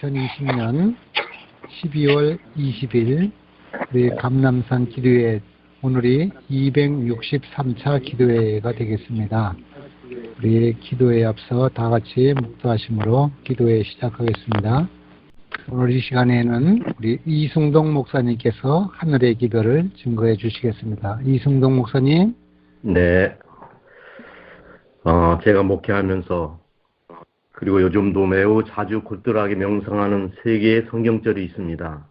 2020년 12월 20일 우리 감람산 기도회, 오늘이 263차 기도회가 되겠습니다. 우리 기도회에 앞서 다 같이 묵도하심으로 기도회 시작하겠습니다. 오늘 이 시간에는 우리 이승동 목사님께서 하늘의 기도를 증거해 주시겠습니다. 이승동 목사님. 네. 제가 목회하면서 그리고 요즘도 매우 자주 굳건하게 명상하는 세 개의 성경절이 있습니다.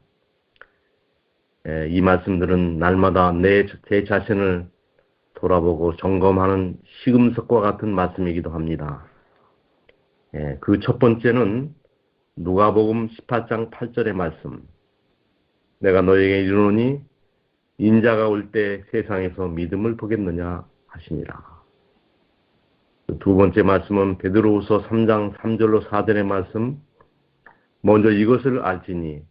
이 말씀들은 날마다 제 자신을 돌아보고 점검하는 시금석과 같은 말씀이기도 합니다. 그 첫 번째는 누가복음 18장 8절의 말씀. 내가 너에게 이르노니 인자가 올 때 세상에서 믿음을 보겠느냐 하시니라. 두 번째 말씀은 베드로후서 3장 3절로 4절의 말씀. 먼저 이것을 알지니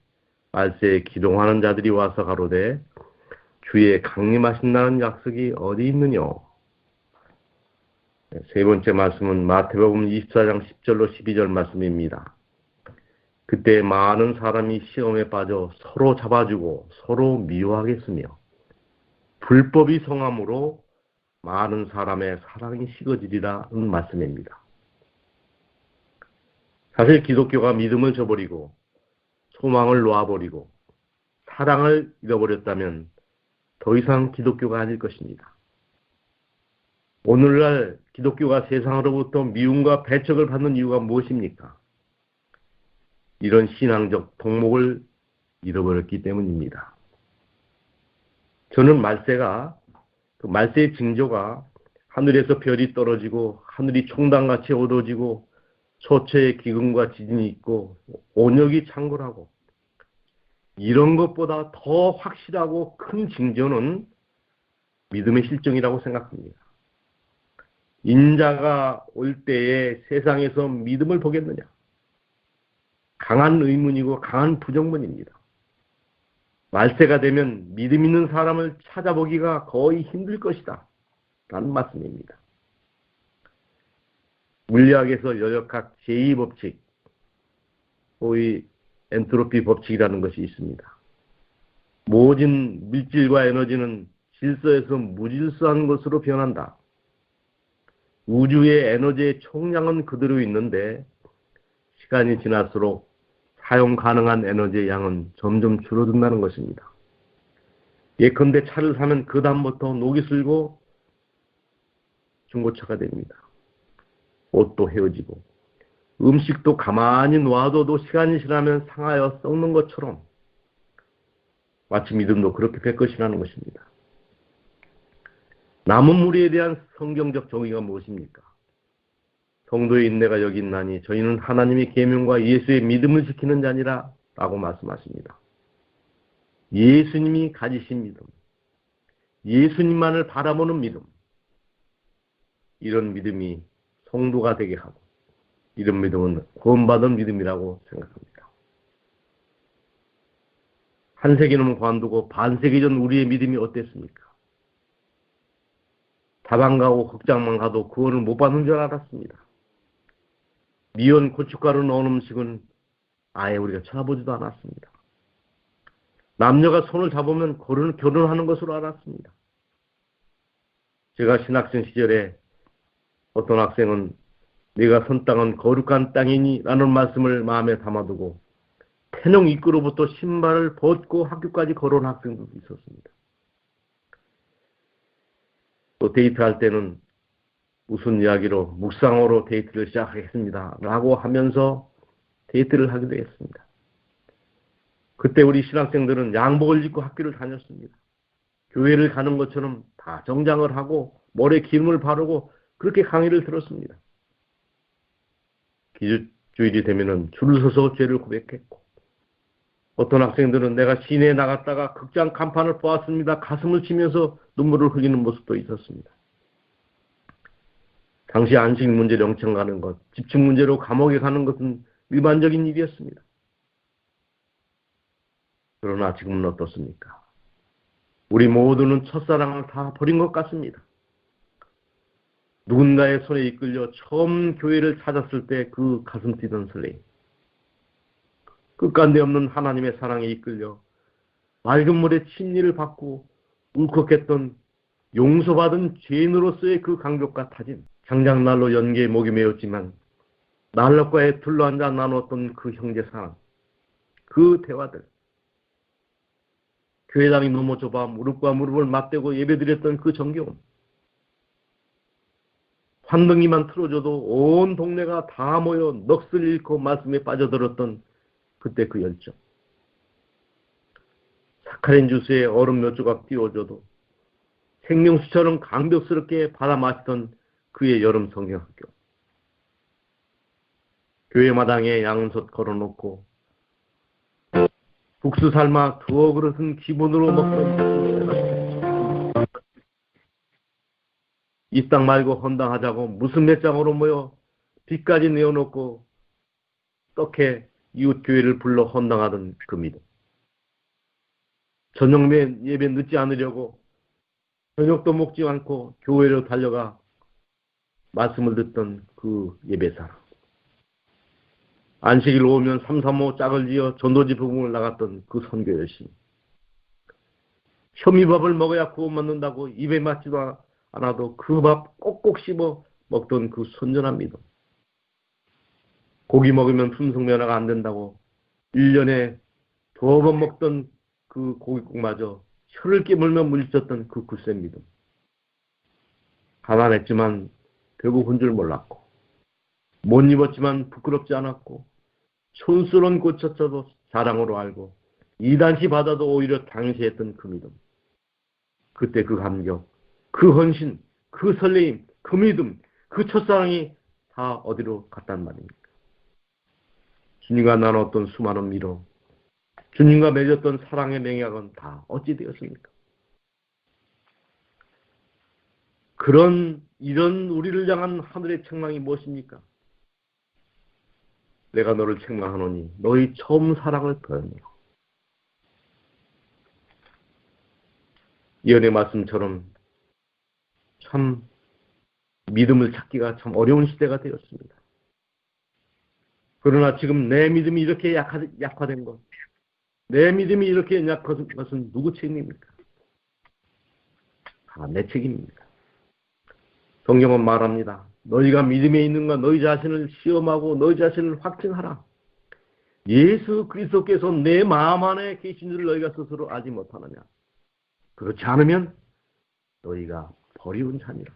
말세에 기동하는 자들이 와서 가로되 주의 강림하신다는 약속이 어디 있느뇨. 세 번째 말씀은 마태복음 24장 10절로 12절 말씀입니다. 그때 많은 사람이 시험에 빠져 서로 잡아주고 서로 미워하겠으며 불법이 성함으로 많은 사람의 사랑이 식어지리라는 말씀입니다. 사실 기독교가 믿음을 저버리고 소망을 놓아버리고 사랑을 잃어버렸다면 더 이상 기독교가 아닐 것입니다. 오늘날 기독교가 세상으로부터 미움과 배척을 받는 이유가 무엇입니까? 이런 신앙적 덕목을 잃어버렸기 때문입니다. 저는 말세의 징조가 하늘에서 별이 떨어지고 하늘이 총당같이 어두워지고 소처의 기근과 지진이 있고 온역이 창궐하고 이런 것보다 더 확실하고 큰 징조는 믿음의 실정이라고 생각합니다. 인자가 올 때에 세상에서 믿음을 보겠느냐? 강한 의문이고 강한 부정문입니다. 말세가 되면 믿음 있는 사람을 찾아보기가 거의 힘들 것이다 라는 말씀입니다. 물리학에서 여역학 제2법칙, 소위 엔트로피 법칙이라는 것이 있습니다. 모든 물질과 에너지는 질서에서 무질서한 것으로 변한다. 우주의 에너지의 총량은 그대로 있는데 시간이 지날수록 사용 가능한 에너지의 양은 점점 줄어든다는 것입니다. 예컨대 차를 사면 그 다음부터 녹이 슬고 중고차가 됩니다. 옷도 헤어지고 음식도 가만히 놔둬도 시간이 지나면 상하여 썩는 것처럼 마치 믿음도 그렇게 될 것이라는 것입니다. 남은 무리에 대한 성경적 정의가 무엇입니까? 성도의 인내가 여기 있나니 저희는 하나님의 계명과 예수의 믿음을 지키는 자니라 라고 말씀하십니다. 예수님이 가지신 믿음, 예수님만을 바라보는 믿음, 이런 믿음이 성도가 되게 하고 이런 믿음은 구원받은 믿음이라고 생각합니다. 한 세기는 관두고 반세기 전 우리의 믿음이 어땠습니까? 다방 가고 극장만 가도 구원을 못 받는 줄 알았습니다. 미연 고춧가루 넣은 음식은 아예 우리가 쳐다보지도 않았습니다. 남녀가 손을 잡으면 결혼하는 것으로 알았습니다. 제가 신학생 시절에 어떤 학생은 내가 선 땅은 거룩한 땅이니 라는 말씀을 마음에 담아두고 태릉 입구로부터 신발을 벗고 학교까지 걸어온 학생도 있었습니다. 또 데이트할 때는 무슨 이야기로 묵상으로 데이트를 시작하겠습니다 라고 하면서 데이트를 하기도 했습니다. 그때 우리 신학생들은 양복을 입고 학교를 다녔습니다. 교회를 가는 것처럼 다 정장을 하고 머리에 기름을 바르고 그렇게 강의를 들었습니다. 기주일이 되면은 줄을 서서 죄를 고백했고 어떤 학생들은 내가 시내에 나갔다가 극장 간판을 보았습니다. 가슴을 치면서 눈물을 흘리는 모습도 있었습니다. 당시 안식 문제로 영청 가는 것, 집중 문제로 감옥에 가는 것은 일반적인 일이었습니다. 그러나 지금은 어떻습니까? 우리 모두는 첫사랑을 다 버린 것 같습니다. 누군가의 손에 이끌려 처음 교회를 찾았을 때 그 가슴 뛰던 설레임, 끝간데 없는 하나님의 사랑에 이끌려 맑은 물에 침례를 받고 울컥했던 용서받은 죄인으로서의 그 감격과 타진, 장장난로 연기에 목이 메었지만 난로가에 둘러앉아 나누었던 그 형제 사랑, 그 대화들, 교회당이 너무 좁아 무릎과 무릎을 맞대고 예배드렸던 그 정겨움, 환등기만 틀어줘도 온 동네가 다 모여 넋을 잃고 말씀에 빠져들었던 그때 그 열정, 사카린 주스에 얼음 몇 조각 띄워줘도 생명수처럼 강력스럽게 받아 마시던 그의 여름 성경학교, 교회 마당에 양은솥 걸어놓고 국수 삶아 두어 그릇은 기본으로 먹던 이 땅 말고 헌당하자고 무슨 몇 장으로 모여 빚까지 내어놓고 떡해 이웃 교회를 불러 헌당하던 그 믿음, 저녁 예배 늦지 않으려고 저녁도 먹지 않고 교회로 달려가 말씀을 듣던 그 예배사랑, 안식일 오면 335 짝을 지어 전도지 부흥을 나갔던 그 선교 열심, 현미밥을 먹어야 구원 받는다고 입에 맞지도 않아도 그 밥 꼭꼭 씹어 먹던 그 선전한 믿음, 고기 먹으면 품성면허가 안 된다고 1년에 2번 먹던 그 고깃국마저 혀를 깨물며 물리쳤던 그 굳센 믿음, 가난했지만 배고픈 줄 몰랐고 못 입었지만 부끄럽지 않았고 촌스러운 꽃쳤어도 자랑으로 알고 이단시 받아도 오히려 당시했던 그 믿음, 그때 그 감격, 그 헌신, 그 설레임, 그 믿음, 그 첫사랑이 다 어디로 갔단 말입니까? 주님과 나눴던 수많은 미로, 주님과 맺었던 사랑의 맹약은 다 어찌 되었습니까? 이런 우리를 향한 하늘의 책망이 무엇입니까? 내가 너를 책망하노니 너희 처음 사랑을 더하노라. 예언의 말씀처럼 참 믿음을 찾기가 참 어려운 시대가 되었습니다. 그러나 지금 내 믿음이 이렇게 약화된 것, 내 믿음이 이렇게 약한 것은 누구 책임입니까? 다 내 책임입니다. 성경은 말합니다. 너희가 믿음에 있는가 너희 자신을 시험하고 너희 자신을 확증하라. 예수 그리스도께서 내 마음 안에 계신 줄 너희가 스스로 알지 못하느냐. 그렇지 않으면 너희가 버리운 자니라.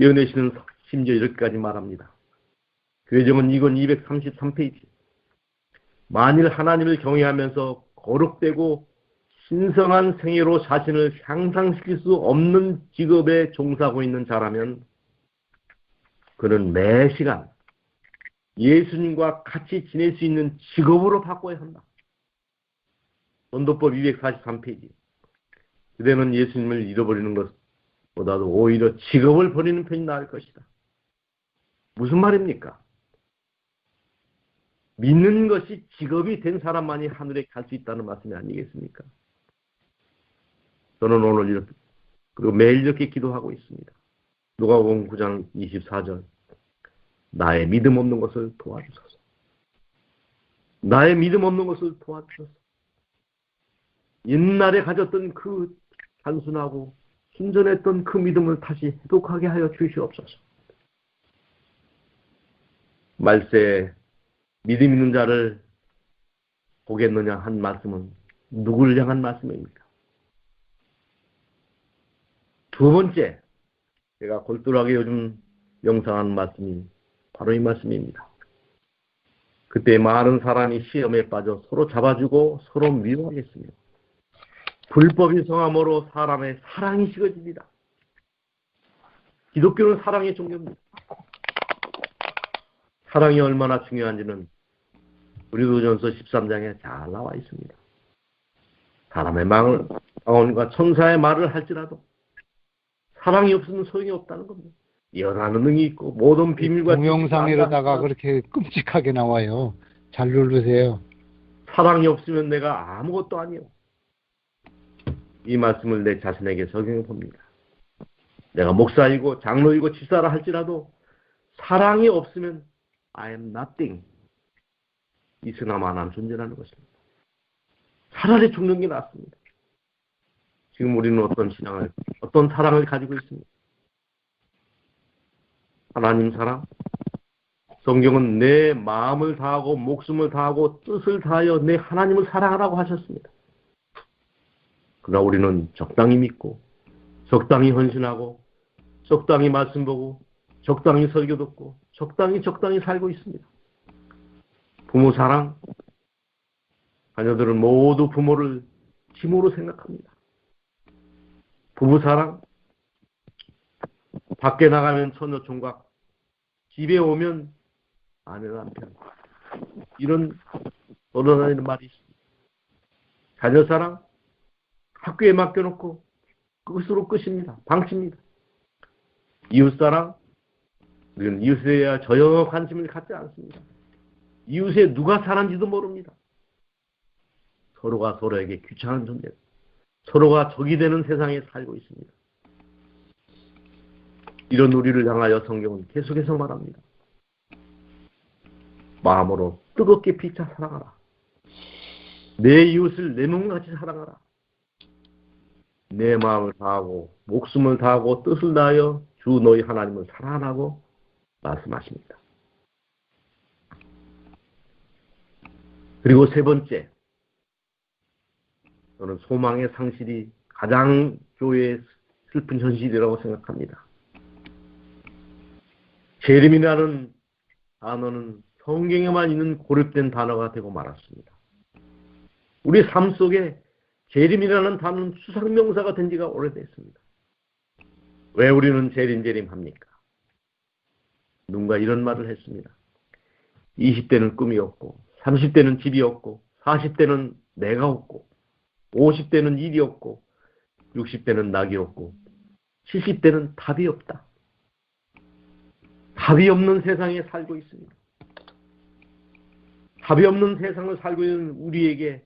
예언의 시는 심지어 이렇게까지 말합니다. 교회정은 이권 233페이지. 만일 하나님을 경외하면서 거룩되고 신성한 생애로 자신을 향상시킬 수 없는 직업에 종사하고 있는 자라면 그는 매 시간 예수님과 같이 지낼 수 있는 직업으로 바꿔야 한다. 전도법 243페이지. 그대는 예수님을 잃어버리는 것보다도 오히려 직업을 버리는 편이 나을 것이다. 무슨 말입니까? 믿는 것이 직업이 된 사람만이 하늘에 갈 수 있다는 말씀이 아니겠습니까? 저는 오늘 이렇게, 그리고 매일 이렇게 기도하고 있습니다. 누가복음 9장 24절. 나의 믿음 없는 것을 도와주소서. 나의 믿음 없는 것을 도와주소서. 옛날에 가졌던 그 단순하고 순전했던 그 믿음을 다시 회복하게 하여 주시옵소서. 말세에 믿음 있는 자를 보겠느냐 한 말씀은 누구를 향한 말씀입니까? 두 번째, 제가 골똘하게 요즘 명상하는 말씀이 바로 이 말씀입니다. 그때 많은 사람이 시험에 빠져 서로 잡아주고 서로 미워하겠으며 불법이 성함으로 사람의 사랑이 식어집니다. 기독교는 사랑의 종교입니다. 사랑이 얼마나 중요한지는 고린도전서 13장에 잘 나와 있습니다. 사람의 망언과 천사의 말을 할지라도 사랑이 없으면 소용이 없다는 겁니다. 연하는 능이 있고 모든 비밀과 동영상에다가 그렇게 끔찍하게 나와요. 잘 누르세요. 사랑이 없으면 내가 아무것도 아니요. 이 말씀을 내 자신에게 적용해 봅니다. 내가 목사이고 장로이고 집사라 할지라도 사랑이 없으면 I am nothing. 있으나마나 안 존재하는 것입니다. 차라리 죽는 게 낫습니다. 지금 우리는 어떤 신앙을, 어떤 사랑을 가지고 있습니다. 하나님 사랑. 성경은 내 마음을 다하고 목숨을 다하고 뜻을 다하여 내 하나님을 사랑하라고 하셨습니다. 그러나 우리는 적당히 믿고 적당히 헌신하고 적당히 말씀 보고 적당히 설교 듣고 적당히 살고 있습니다. 부모 사랑. 자녀들은 모두 부모를 힘으로 생각합니다. 부부 사랑. 밖에 나가면 처녀 총각, 집에 오면 아내 남편. 이런 돌아다니는 말이 있습니다. 자녀 사랑. 학교에 맡겨놓고 끝으로 끝입니다. 방치입니다. 이웃 사랑. 우리는 이웃에 대해 전혀 관심을 갖지 않습니다. 이웃에 누가 사는지도 모릅니다. 서로가 서로에게 귀찮은 존재, 서로가 적이 되는 세상에 살고 있습니다. 이런 우리를 향하여 성경은 계속해서 말합니다. 마음으로 뜨겁게 피차 사랑하라. 내 이웃을 내 몸같이 사랑하라. 내 마음을 다하고 목숨을 다하고 뜻을 다하여 주 너희 하나님을 사랑하라고 말씀하십니다. 그리고 세 번째, 저는 소망의 상실이 가장 교회의 슬픈 현실이라고 생각합니다. 재림이라는 단어는 성경에만 있는 고립된 단어가 되고 말았습니다. 우리 삶 속에 재림이라는 단어는 수상명사가 된 지가 오래됐습니다. 왜 우리는 재림합니까? 누군가 이런 말을 했습니다. 20대는 꿈이 없고 30대는 집이 없고 40대는 내가 없고 50대는 일이 없고 60대는 낙이 없고 70대는 답이 없다. 답이 없는 세상에 살고 있습니다. 답이 없는 세상을 살고 있는 우리에게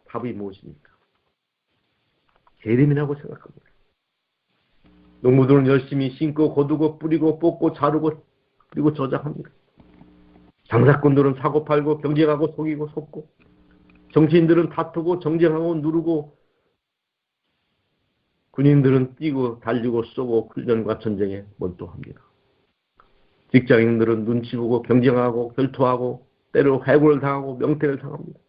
답이 무엇입니까? 재림이라고 생각합니다. 농부들은 열심히 심고 거두고 뿌리고 뽑고 자르고 그리고 저장합니다. 장사꾼들은 사고 팔고 경쟁하고 속이고 속고 정치인들은 다투고 정쟁하고 누르고 군인들은 뛰고 달리고 쏘고 훈련과 전쟁에 몰두합니다. 직장인들은 눈치 보고 경쟁하고 결투하고 때로 해고를 당하고 명퇴를 당합니다.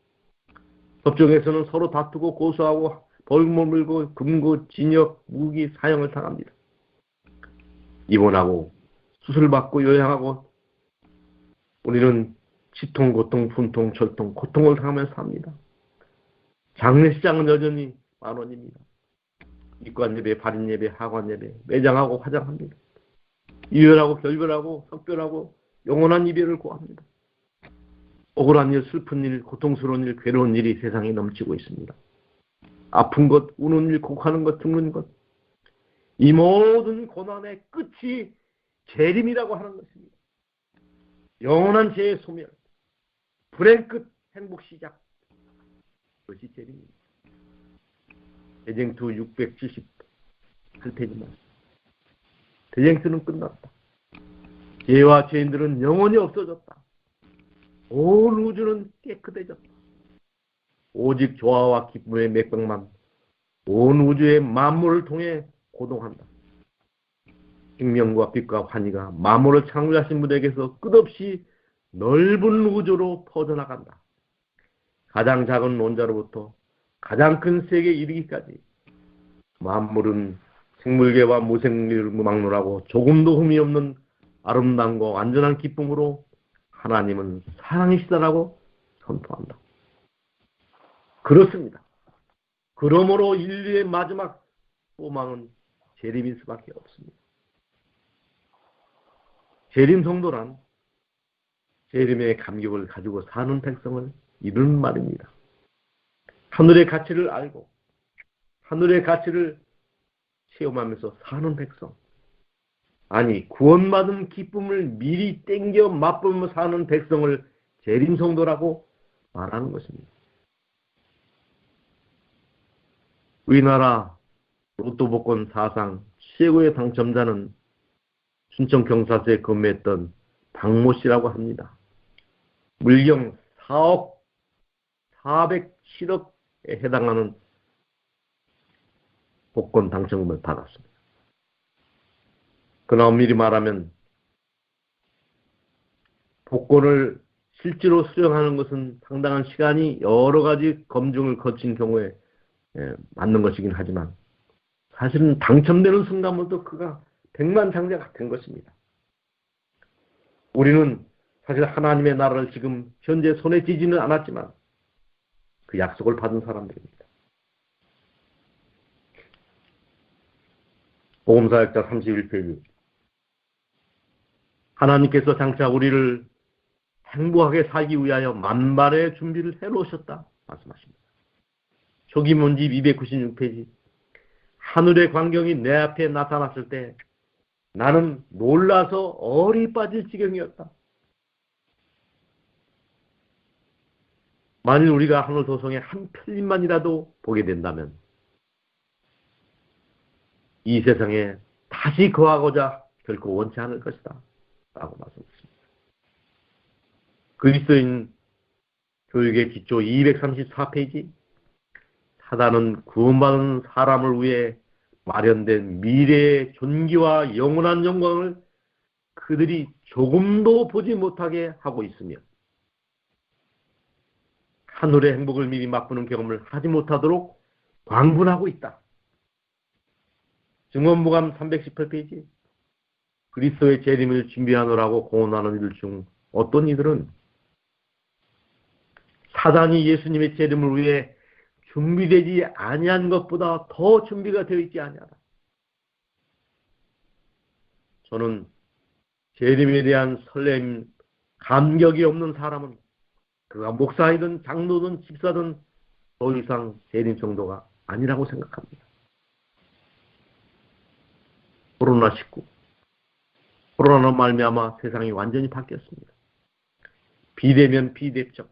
법정에서는 서로 다투고 고소하고 벌금을 물고 금고, 징역, 무기, 사형을 당합니다. 입원하고 수술받고 요양하고 우리는 치통, 고통, 분통, 절통, 고통을 당하면서 삽니다. 장례식장은 여전히 10,000원입니다. 입관예배, 발인예배, 하관예배, 매장하고 화장합니다. 이별하고 결별하고 석별하고 영원한 이별을 고합니다. 억울한 일, 슬픈 일, 고통스러운 일, 괴로운 일이 세상에 넘치고 있습니다. 아픈 것, 우는 일, 곡하는 것, 죽는 것. 이 모든 고난의 끝이 재림이라고 하는 것입니다. 영원한 죄의 소멸, 불행 끝, 행복 시작. 그것이 재림입니다. 대쟁투 678페이지만. 대쟁투는 끝났다. 죄와 죄인들은 영원히 없어졌다. 온 우주는 깨끗해졌다. 오직 조화와 기쁨의 맥박만 온 우주의 만물을 통해 고동한다. 생명과 빛과 환희가 만물을 창조하신 분에게서 끝없이 넓은 우주로 퍼져나간다. 가장 작은 원자로부터 가장 큰 세계에 이르기까지 만물은 생물계와 무생물을 막론하고 조금도 흠이 없는 아름다움과 완전한 기쁨으로 하나님은 사랑이시다라고 선포한다. 그렇습니다. 그러므로 인류의 마지막 소망은 재림일 수밖에 없습니다. 재림 성도란 재림의 감격을 가지고 사는 백성을 이루는 말입니다. 하늘의 가치를 알고 하늘의 가치를 체험하면서 사는 백성. 아니, 구원받은 기쁨을 미리 땡겨 맛보며 사는 백성을 재림 성도라고 말하는 것입니다. 우리나라 로또 복권 사상 최고의 당첨자는 춘천 경사서에 근무했던 박모 씨라고 합니다. 물경 4억 407억에 해당하는 복권 당첨금을 받았습니다. 그러나 엄밀히 말하면 복권을 실제로 수령하는 것은 상당한 시간이 여러 가지 검증을 거친 경우에 맞는 것이긴 하지만 사실은 당첨되는 순간부터 그가 백만장자가 된 것입니다. 우리는 사실 하나님의 나라를 지금 현재 손에 쥐지는 않았지만 그 약속을 받은 사람들입니다. 복음사역자 31페이지. 하나님께서 장차 우리를 행복하게 살기 위하여 만반의 준비를 해놓으셨다 말씀하십니다. 초기 문집 296페이지. 하늘의 광경이 내 앞에 나타났을 때 나는 놀라서 얼이 빠질 지경이었다. 만일 우리가 하늘 도성의 한 편만이라도 보게 된다면 이 세상에 다시 거하고자 결코 원치 않을 것이다 라고 말씀하셨습니다. 그리스도인 교육의 기초 234페이지. 사단은 구원받은 사람을 위해 마련된 미래의 존귀와 영원한 영광을 그들이 조금도 보지 못하게 하고 있으며 하늘의 행복을 미리 맛보는 경험을 하지 못하도록 광분하고 있다. 증언무감 318페이지. 그리스도의 재림을 준비하느라고 공헌하는 이들 중 어떤 이들은 사단이 예수님의 재림을 위해 준비되지 아니한 것보다 더 준비가 되어 있지 아니하다. 저는 재림에 대한 설렘, 감격이 없는 사람은 그가 목사이든 장로든 집사든 더 이상 재림 정도가 아니라고 생각합니다. 코로나19, 코로나로 말미암아 세상이 완전히 바뀌었습니다. 비대면 비대적,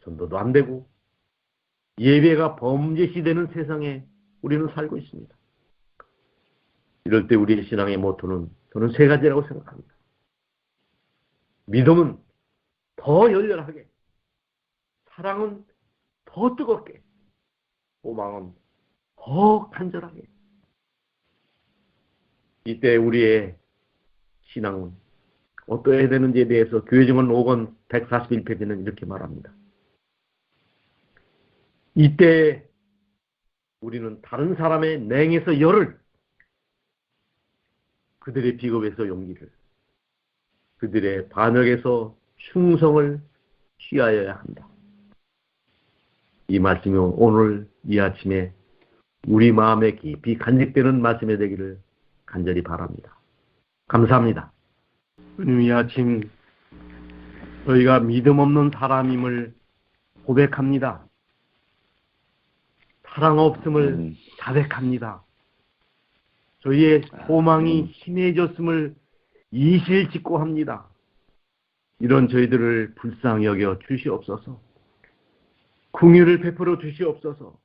전도도 안 되고 예배가 범죄시되는 세상에 우리는 살고 있습니다. 이럴 때 우리의 신앙의 모토는 저는 세 가지라고 생각합니다. 믿음은 더 열렬하게, 사랑은 더 뜨겁게, 소망은 더 간절하게. 이때 우리의 신앙은 어떠해야 되는지에 대해서 교회증언 5권 141페이지는 이렇게 말합니다. 이때 우리는 다른 사람의 냉에서 열을, 그들의 비겁에서 용기를, 그들의 반역에서 충성을 취하여야 한다. 이 말씀이 오늘 이 아침에 우리 마음에 깊이 간직되는 말씀이 되기를 간절히 바랍니다. 감사합니다. 주님, 이 아침 저희가 믿음 없는 사람임을 고백합니다. 사랑 없음을 자백합니다. 저희의 소망이 희미해졌음을 이실직고 합니다. 이런 저희들을 불쌍히 여겨 주시옵소서. 긍휼을 베풀어 주시옵소서.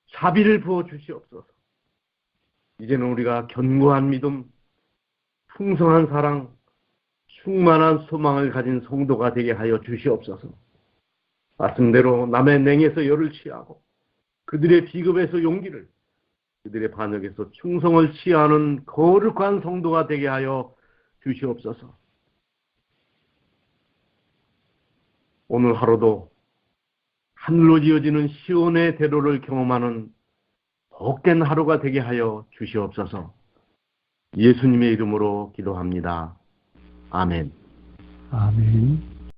자비를 부어 주시옵소서. 이제는 우리가 견고한 믿음, 풍성한 사랑, 충만한 소망을 가진 성도가 되게 하여 주시옵소서. 말씀대로 남의 냉에서 열을 취하고 그들의 비겁에서 용기를, 그들의 반역에서 충성을 취하는 거룩한 성도가 되게 하여 주시옵소서. 오늘 하루도 하늘로 지어지는 시온의 대로를 경험하는 복된 하루가 되게 하여 주시옵소서. 예수님의 이름으로 기도합니다. 아멘. 아멘.